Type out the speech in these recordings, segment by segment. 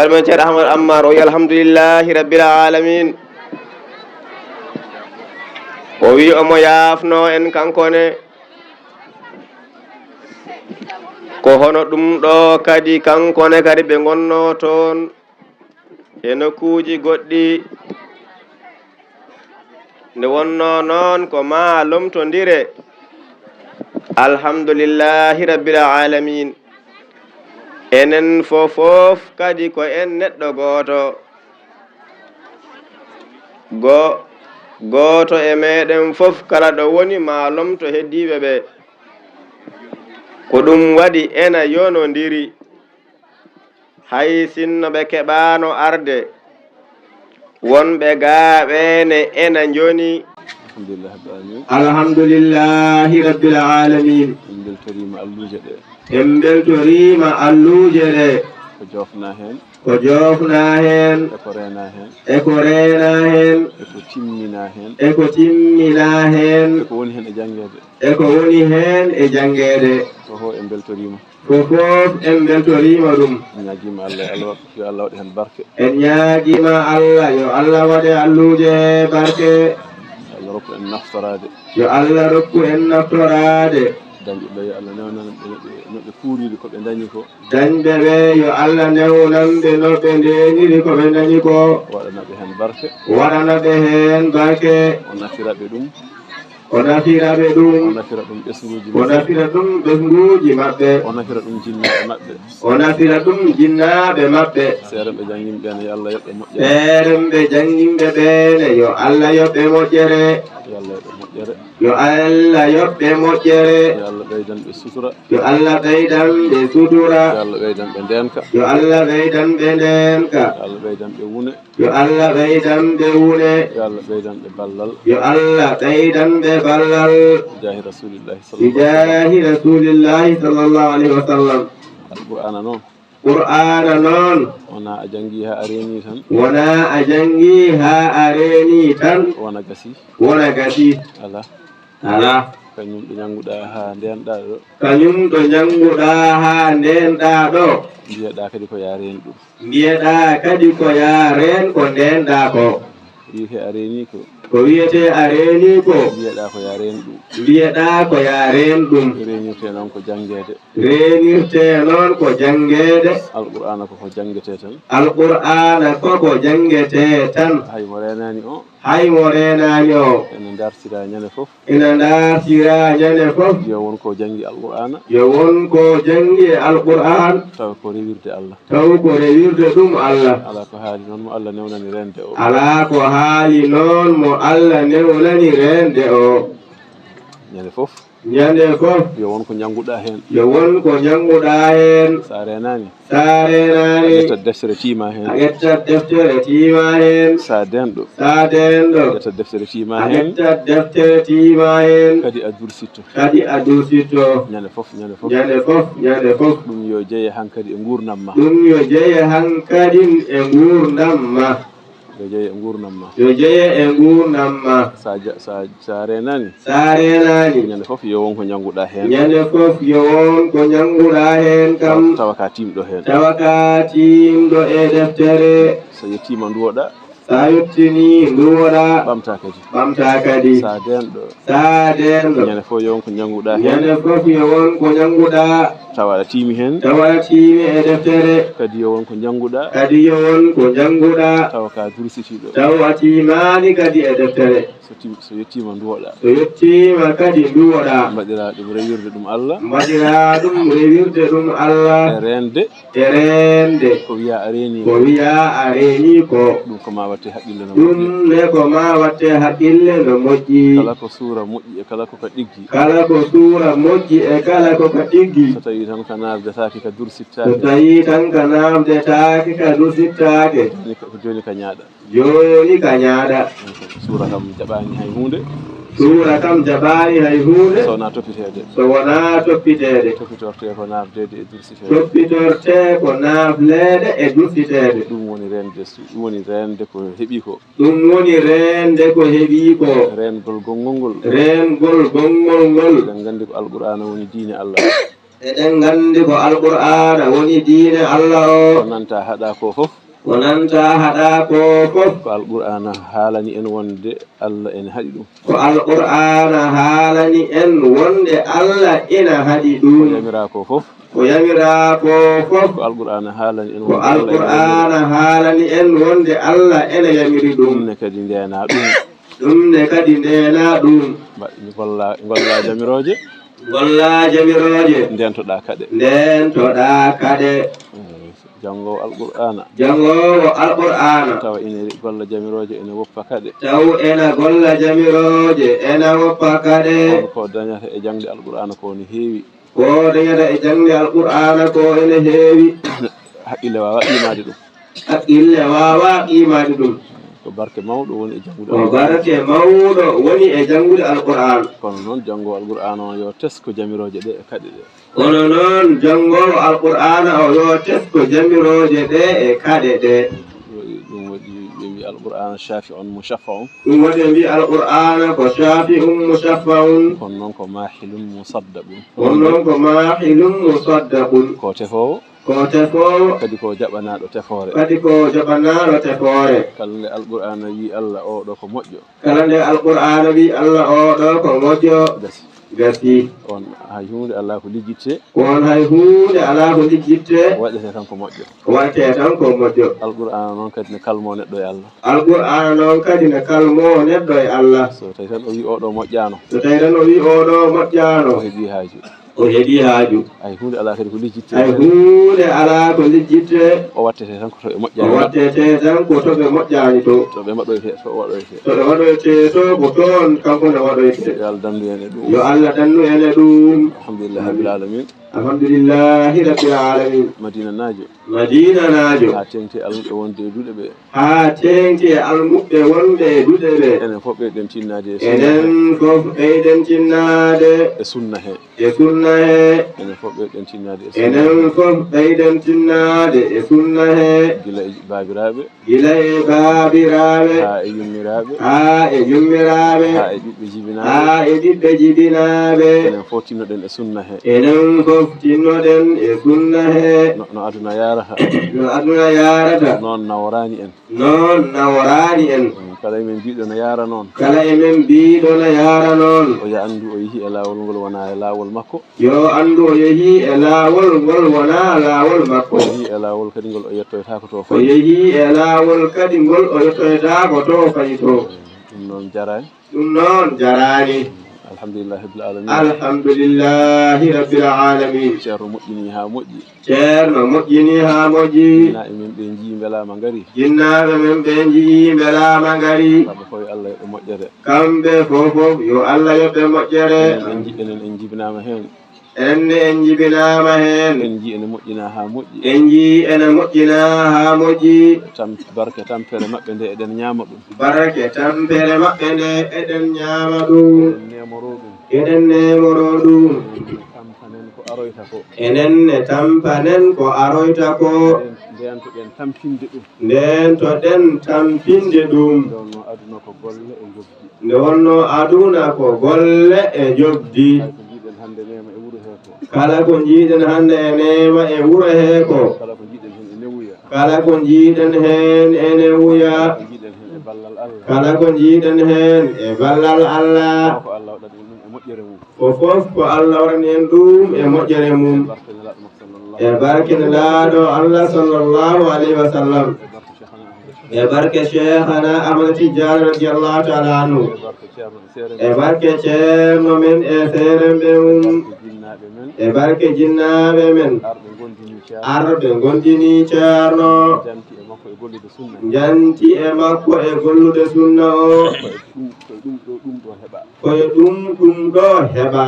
من شر أحمد أمار الحمد لله رب العالمين وي أمو يافنو إن كانكوني ko hono ɗum ɗo kadi kankone kadi ɓe gonno toon e nokkuuji goɗɗi nde wonno noon ko ma lomtodire alhamdulillahi rabbil alamin enen fofof kadi ko en neɗɗo goto e meɗen fof kala ɗo woni ma lomto heddiɓe ɓe ko ɗum waɗi ena yonodiri hay sinno ɓe keɓano arde wonɓe gaaɓene ena joni alhamdulillahi rabbil alamin en beltorima alluje ɗe ko jofna hen eko reena hen eko timmina hen eko woni hen e jangede fofof en beltorima ɗum en ñaguima Allah yo Allah waɗe alluje barke yo Allah rokku en naftorade dañɓe ɓe yo Allah newnanɓe noɓe ndeniri koɓe dañi ko waɗanaɓe hen barke o nafiraɓe ɗum ɓesguji maɓɓe o nafira ɗum jinnaɓe maɓɓe ɓeremɓe jangimɓe ɓene yo Allah yoɓɓe moƴƴere yo Allah yoɓɓe moƴƴere yo Allah ɓeydanɓe sutura yo Allah ɓeydanɓe ndenka yo Allah ɓeydanɓe wune yo Allah ɓeydanɓe ballal bijahi rasulillahi sallallahu alaihi wa sallam qur'ana noon wona a jangi ha areni tan wona gasi ala kañum ɗo janguɗa ha ndenɗa ɗo mbiyeɗa kadi ko yaren ko ndenɗa ko ko wiyete areni ko mbiyeɗa ko yaren ɗum renirte noon ko jangede alqur'ana koko jangete tan haymo renani o ina dartira ñande fof yo won ko jangi alqur'an taw ko rewirde ɗum Allah ala ko haali noon mo Allah newnani rende o ñande fof yo won ko janguɗa hen sa renani a ƴettat deftere tiima hen sa denɗo ƴettat deftere tiima hen kadi a dursitto ñande fof ɗum yo jeeye hankkadi e gurdam ma yo jeeye e gurdam ma sa renani ñande fof yo won ko janguɗa hen kam tawa ka timɗo e deftere so yettima duwoɗa sa yettini duwoɗa ɓamta kadi sa denɗo ñande fof yo won ko janguɗa tawa aɗa tiimi hen e deftere kadi yo won ko janguɗa tawa ka dursitiɗo tawa timani kadi e deftere so yettima kadi duwoɗa mbaɗira ɗum rewirde ɗum Allah e rende ko wiya areni ko ɗum ko ma watte haqqille no moƴƴi kala ko suura moƴƴi e kala ko ka ɗiggi so tawi tan ka nafdetaki ka dursittake joni ka ñaaɗa suura kam jaɓani hay hunde so wona toppitede toppitorte ko nafdede e dursitede ɗum woni rende ko heeɓi ko rengol gongol ngol eɗen gandi ko alqur'ana woni diine Allah eɗen gandi ko alqur'ana woni diine Allah o. ko nanta haɗa ko fof ko nanta haɗa ko fof ko alqur'ana haalani en wonde Allah ene haɗi ɗum. ko alqur'ana haalani en wonde Allah ina haɗi ko ɗum. yamira ko fof ko yamira ko fof ko alqur'ana haalani en ko wonde Allah ene alqur'ana haalani en wonde Allah ene yamiri ɗum. ɗum ne kadi ndena ɗum ɗum ne kadi ndena ɗum. golla jamiroje golla jamiroje ndentoɗa kaɗe ndentoɗa kaɗe jangowo alqur'ana jangowo alqur'ana tawa ine golla jamiroje ene woppa kaɗe taw ena golla jamiroje ena woppa kaɗe. ko dañata e jangde alqur'ana ko ne heewi ko dañata e jangde alqur'ana ko ene heewi haqqille wawa qimade ɗum haqqille wawa qimade ɗum ko barke mawɗo woni e jangude ko barke mawɗo woni e jangude alqur'an. kono noon jangowo alqur'ana o yo tesko jamiroje ɗe e kaɗe ɗe kono noon jangowo alqur'ana o yo tesko jamiroje ɗe e kaɗe ɗe. ɗum waɗi ɓe mbi alqur'ana shafi on mushaffaun ɗum waɗi ɓe mbi alqur'ana ko shafi mushaffaun kono noon ko mahilum musaddaqun kono noon ko mahilum musaddaqun ko tefowo ko tefowo kadi ko jaɓanaɗo tefore kadi ko jaɓanaɗo tefore. kala nde alqur'ana wi Allah o ɗo ko moƴƴo kala nde alqur'ana wi Allah o ɗo ko moƴƴo gasi on hay hunde ala ko lijjitte won hay hunde ala ko lijjitte waɗete tan ko moƴƴo waɗete tan ko moƴƴo. alqur'ana noon kadi ne kalmo neɗɗo e Allah alqur'ana noon kadi ne kalmo neɗɗo e Allah. so tawi tan o wi oɗo moƴƴano so tawi tan o wi oɗo moƴƴano o heeɓi haaju o heeɓi haaju. hay hunde ala kadi ko lijjitte hay hunde ala ko lijjitte o wattete tan ko to ɓe o moƴƴani wattete tan ko to ɓe moƴƴani to. to ɓe waɗoyte to waɗoyte to ɓe waɗoyte to ko toon kanko ne waɗoyte. yo Allah dandu en e ɗum yo Allah dannu en e ɗum. alhamdulillah rabbil alamin alhamdulillahi rabbil alamin. madina najo madina najo ha tengti almuɓe wonde e duuɗe ɓe ha tengti almuɓe wonde e duuɗe ɓe enen fof ɓeyɗen tinnade enen fof ɓeyɗen tinnade e sunna he e sunna he. enen fof ɓeyɗen tinnade e sunna enen fof ɓeyɗen tinnade e sunna he. gila e babiraɓe gila e babiraɓe ha e yummiraɓe ha e yummiraɓe ha e ɓiɓɓe jibinaɓe ha e ɓiɓɓe jibinaɓe enen fof tinnoɗen e sunna he enen fof tinnoɗen e sunna he. no aduna yarata no aduna yarata noon nawrani en noon nawrani en. kala emen mbiɗo no yara noon kala emen mbiɗo no yara noon o ya andu o yeehi e lawol ngol wona e lawol makko yo andu o yeehi e laawol ngol wona laawol makko. o yeehi e lawol kadi ngol o yettoyta ko to o fayi yeehi e laawol kadi ngol o yettoyta ko to fayi to. ɗum noon jarani ɗum noon jarani. alhamdulillah rabbil alamin alhamdulillahi rabbil alamin. ceerno moƴƴini ha moƴƴi ceerno moƴƴini ha moƴƴi. na emen ɓe jii belama ngari jinnaɓe men ɓe jii belama ngari. kamɓe fof yo Allah yoɓe moƴƴere kamɓe fofof yo Allah yoɓe moƴƴere. enen en jibinama hen enne en jibinama hen. en jii ene moƴƴina ha moƴƴi en jii ene moƴƴina ha moƴƴi. barke tampere maɓɓe nde eɗen ñama ɗum barke tampere maɓɓe nde eɗen ñama ɗum. en nemoro ɗum eɗen nemoro ɗum. tampanen ko aroyta ko enen ne tampanen ko aroyta ko. nden to ɗen tampinde ɗum nden to ɗen tampinde ɗum. nde wonno aduna ko golle e jobdi nde wonno aduna ko golle e jobdi. kala ko jiiɗen hande e nema e wuro he ko kala ko jiiɗen hande e nema e wuro he ko kala ko jiiɗen hen ene wuya kala ko jiiɗen hen ene wuya ko jiiɗen hen e ballal Allah kala ko jiiɗen hen e ballal Allah ko Allah waɗani ɗum e moƴƴere mum fof ko Allah waɗani en ɗum e moƴƴere mum e barke nelaɗo Allah sallallahu alayhi wa sallam e barke cheikhana Ahmad Tidiane radiyallahu ta'ala anhu e barke ceerno men e seeremɓe mum e barke jinnaɓe men arɓe gondini ceerno janti e makko e gollude sunna o koye ɗum ɗo heɓa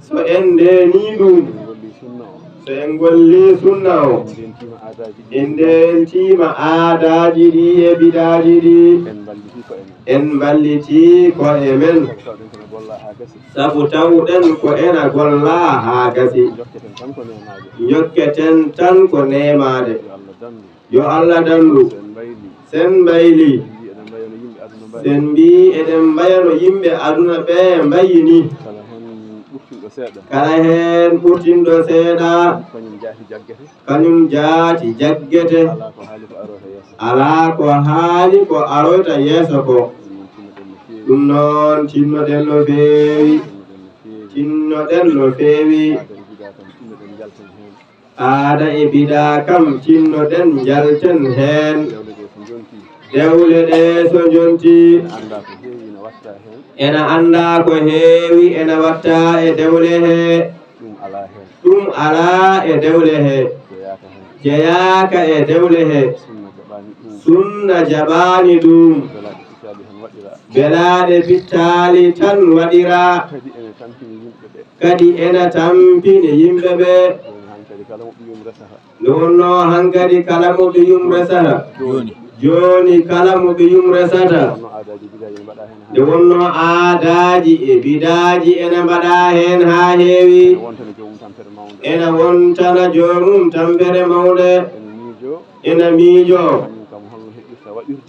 so en ndeni ɗum so en golli sunna o en ndentima aadaji ɗi e biɗaji ɗi en balliti ko e men sabu tawɗen ko ena golla ha gasi jokketen tan ko nemade yo Allah dandu sen mbayli sen mbi eɗen mbayano yimɓe aduna ɓe mbayini ɓurtinɗo seeɗa kala heen ɓurtinɗo seeɗa kañum jaati jaggete kañum jaati jaggete alaa ko haali ko aroyta yeeso alaa ko haali ko aroyta yeeso ko ɗum noon tinnoɗen no feewi tinnoɗen no feewi aada e bidaa kam tinnoɗen njalten heen dewle ɗe so jonti ena annda ko heewi ena watta e dewle hee ɗum alaa e dewle hee jeyaaka e dewle hee sunna jaɓaani ɗum belaaɗe pittaali tan waɗira kadi ena tampini yimɓe ɓe nde wonno hankadi kala mo ɓe yum resata jooni kala mo ɓe yum resata nde wonno aadaaji e bidaaji ene mbaɗa heen haa heewi ena wontana joomum tampere mawɗe ena miijo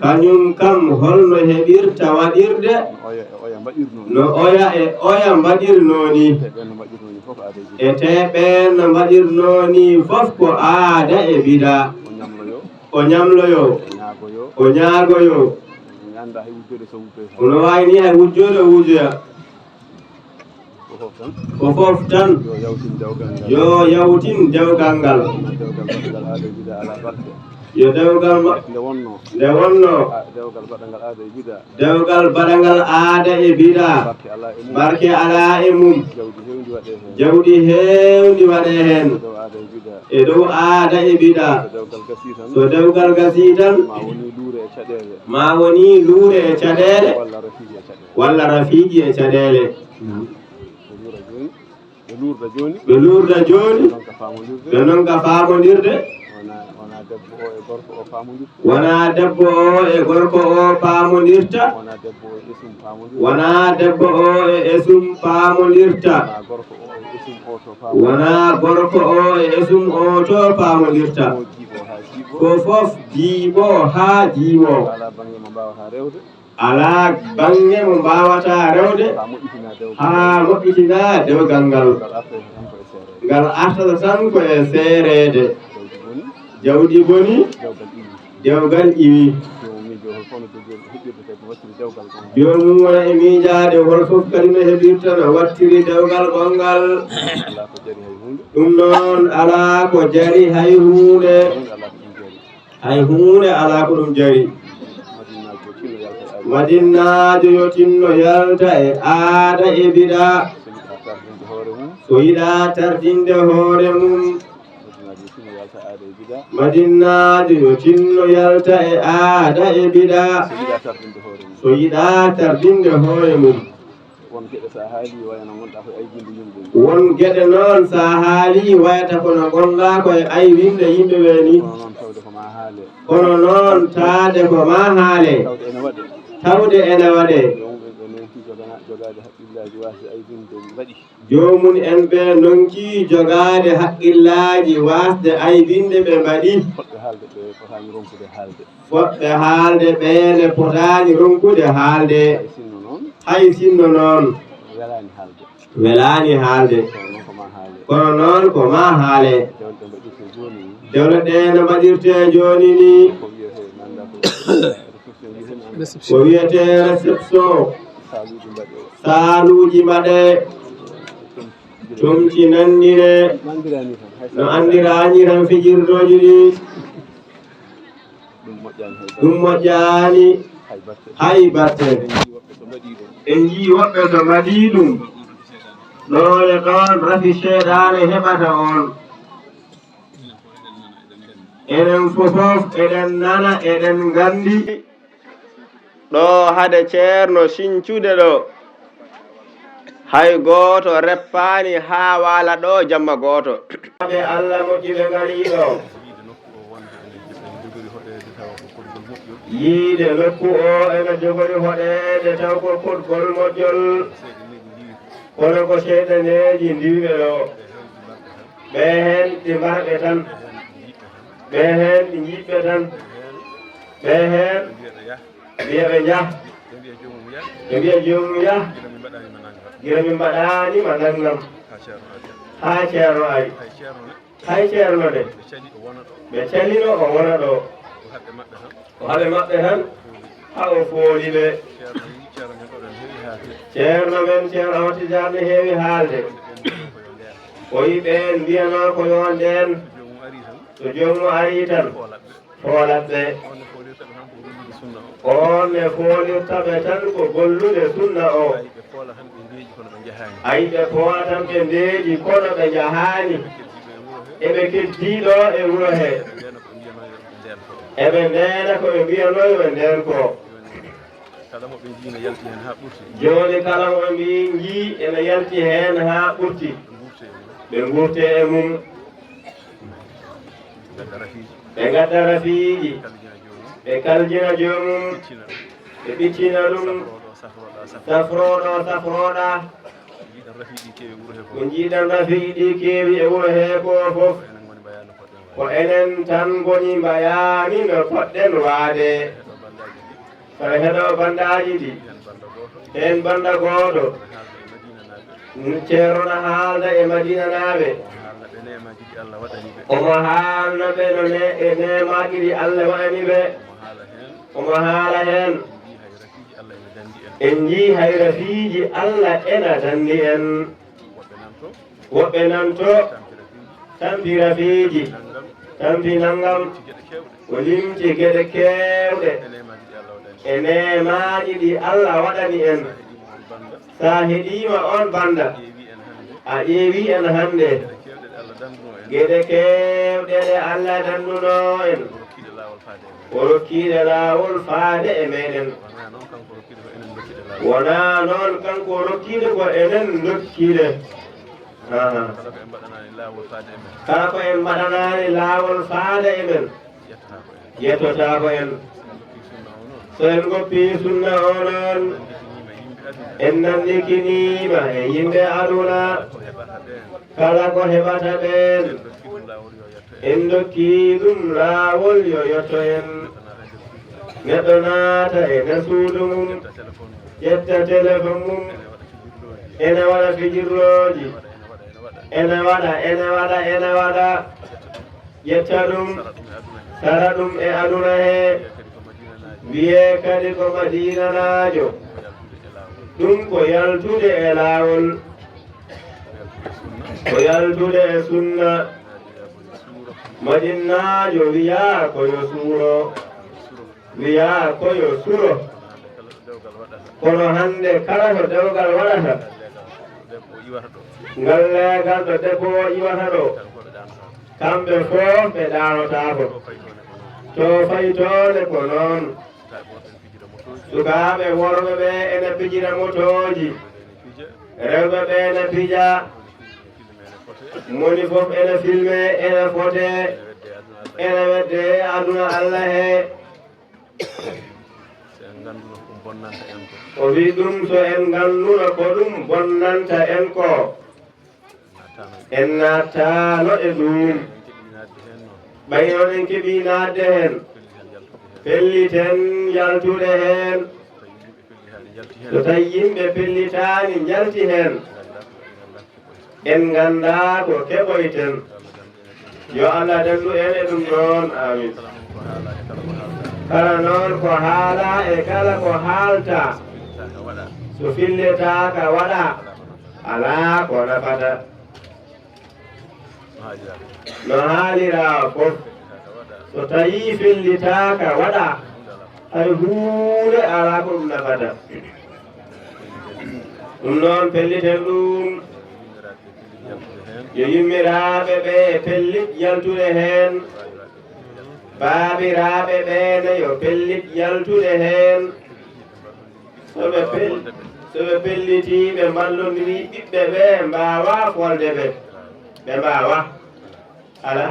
kañum kam holno heɓirta waɗirde no oya e oya mbaɗirnooni e teɓen no mbaɗirnooni fof ko aada e bida o ñamloyo o ñaagoyo ono waawi ni hay wujjode wujoya ko fof tan yo yawtin dewgal ngal yo dewgal nde wonno dewgal baɗangal aada e bida barke alaa e mum jawdi heewndi waɗe heen e dow aada e bida so dewgal gasii tan ma woni luure e caɗeele walla rafiiji e caɗeele ɓe luurda jooni ɓe non ka faamondirde wonaa debbo o e gorko o paamondirta wonaa debbo o e esum paamondirta wonaa gorko o e esum o to paamondirta ko fof jiiɓo haa jiiɓo alaa baŋnge mo mbaawata rewde haa moƴƴitinaa dewgal ngal ngal artata tan ko e seereede jawdi boni dewgal iwi joomum wona e miijaade hol fof kadi no heɓirta no wattiri dewgal gongal ɗum noon alaa ko jari hay huunde alaa ko ɗum jari madinnaajo yo tinno yalta e aada e biɗa so yiɗaa tardinde hoore mum madinnaajo yo tinno yalta e aada e biɗa so yiɗaa tardinde hoore mum won geɗe noon sa haalii wayata kono gonɗaa koye aywinde yimɓe ɓe ni kono noon taade ko ma haale tawde ene waɗe joomum en ɓe donki jogaade haqqillaaji waasde aybinde ɓe mbaɗi foɓɓe haalde ɓeene potaani ronkude haalde hay sinno noon welaani haalde kono noon ko ma haale dewle ɗe no mbaɗirtee jooni ni ko wiyetee réception saaluuji mbaɗee tumti nandire no anndiraani tan fijirtooji ɗi ɗum moƴƴaani hay batte en njii woɓɓe to mbaɗii ɗum ɗoole ɗoon rafi seeɗaane heɓata on enen fofof eɗen nana eɗen nganndi ɗo hade ceerno Sinthioude ɗo hay gooto reppaani haa waala ɗo jamma gooto ɓe Allah moƴƴiɓe ngarii ɗo yiide nokku o ene jogori hoɗeede taw ko potgol moƴƴol kono ko seeɗaneeji ndiwɓe ɗo ɓe heen ɗi mbarɓe tan ɓe heen ɗi jiɓɓe tan ɓe heen mbiya ɓe njah ɓe mbiya joomum yah gila min mbaɗanima nangam ha ceerno ari hay ceerno de ɓe calino o wona ɗo o haɓe maɓɓe tan ha o fooli ɓe ceerno men ceerno Amati Diar ne heewi haalde o yi ɓen mbiyano ko yo nden so jomum ari tan foolat ɓe on ne foolirtaɓe tan ko gollude sunna o ayi ɓe poola tan ɓe ndeeji kono ɓe jahani eɓe keddiɗo e wuro he eɓe ndena ko ɓe mbiyanoyo ɓe nden ko joni kala mo mbi jii ene yalti hen ha ɓurti ɓe gurte e mum ɓe gadda rafiiji ɓe kaljina jomum ɓe ɓiccina ɗum safroɗo safroɗa ko jiiɗan rafiiji ɗi keewi e wuro he ko fof ko enen tan goni mbayani no poɗɗen waade saɗa heɗo bandaji ɗi hen banda goɗo ceerona haalda e madina naaɓe omo haalna ɓe no nemaji ɗi Allah waɗani ɓe omo haala hen en jii hay rafiiji Allah ena dandi en woɓɓe nanto tampi rafiiji tampi nangam o limti geɗe kewɗe e nemaji ɗi Allah waɗani en sa heɗima on banda a ƴeewi en hande geɗe kewɗe ɗe Allah danduno en o rokkiɗe laawol faade e meɗen wona noon kanko rokkiɗe ko enen dokkiɗe kala ko en mbaɗanani laawol faade e men yettotako en so en goppi sunna o noon en nandikinima e yimɓe aduna kala ko heɓata ɓen en dokki ɗum laawol yo yetto en neɗɗo naata e nder suudu mum ƴetta téléphone mum ene waɗa fijirloji ene waɗa ƴetta ɗum sara ɗum e aduna he wiye kadi ko madinanajo ɗum ko yaltude e laawol ko yaltude e sunna madinnajo wiya koyo suuro wiya koyo suro kono hande kala to dewgal waɗata ngal leegal to debbo o iwata ɗo kamɓe fof ɓe ɗanotako to faytole ko noon sukaaɓe worɓe ɓe ene pijira motoji rewɓe ɓe ene pija moni fof ene filme ene fote ene wedde aduna Allah he o wi ɗum so en ganduno ko ɗum bonnanta en ko en nattano e ɗum ɓayno en keeɓi nadde hen pelliten yaltude hen so tawi yimɓe pellitani jalti hen en ganda ko keɓoyten yo Allah dandu en e ɗum noon amin kala noon ko haala e kala ko haalta so filletaka waɗa ala ko nafata no haalira fof so tawi fillitaka waɗa hay huunde ala ko ɗum nafata ɗum noon pelliten ɗum yo yimmiraɓe ɓe pellit yaltude hen baabiraɓe ɓene yo pellit yaltude hen soɓe pelliti ɓe mballodiri ɓiɓɓe ɓe mbawa folde ɓe mbawa ala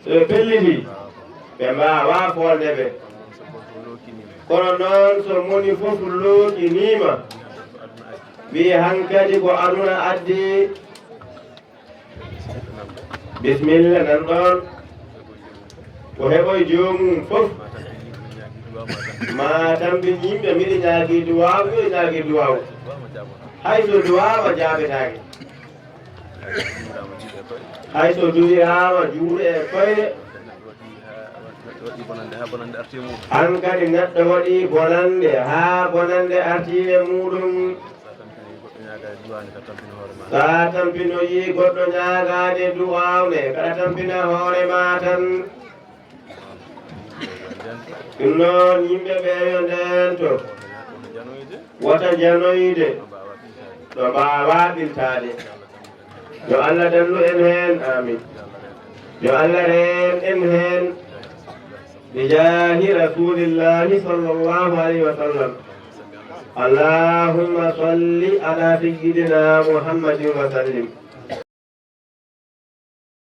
soɓe pelliti ɓe mbawa folde ɓe kono noon so moni fof lookinima wi hankadi ko aduna addi bisimilla nan ɗon ko heɓoy jomum fof ma tambi yimɓe mbiɗa ñaagui duwaw yo ñaagui duwaw hayso duwaama jaabetaake hayso duwiraama juuɗe e koyɗe an kadi neɗɗo waɗi bonande haa bonande artii e muɗum sa tampinoyi goɗɗo ñaagaade duwawne kada tampina hoore ma tan ɗum noon yimɓe ɓe yo nden to wota janoyde ɗo mbaawa ɓiltaade yo Allah dallu en heen amin yo Allah reen en heen bijahi rasulillahi sallallahu alayhi wa sallam allahumma salli ala sayyidina muhammadin wa sallim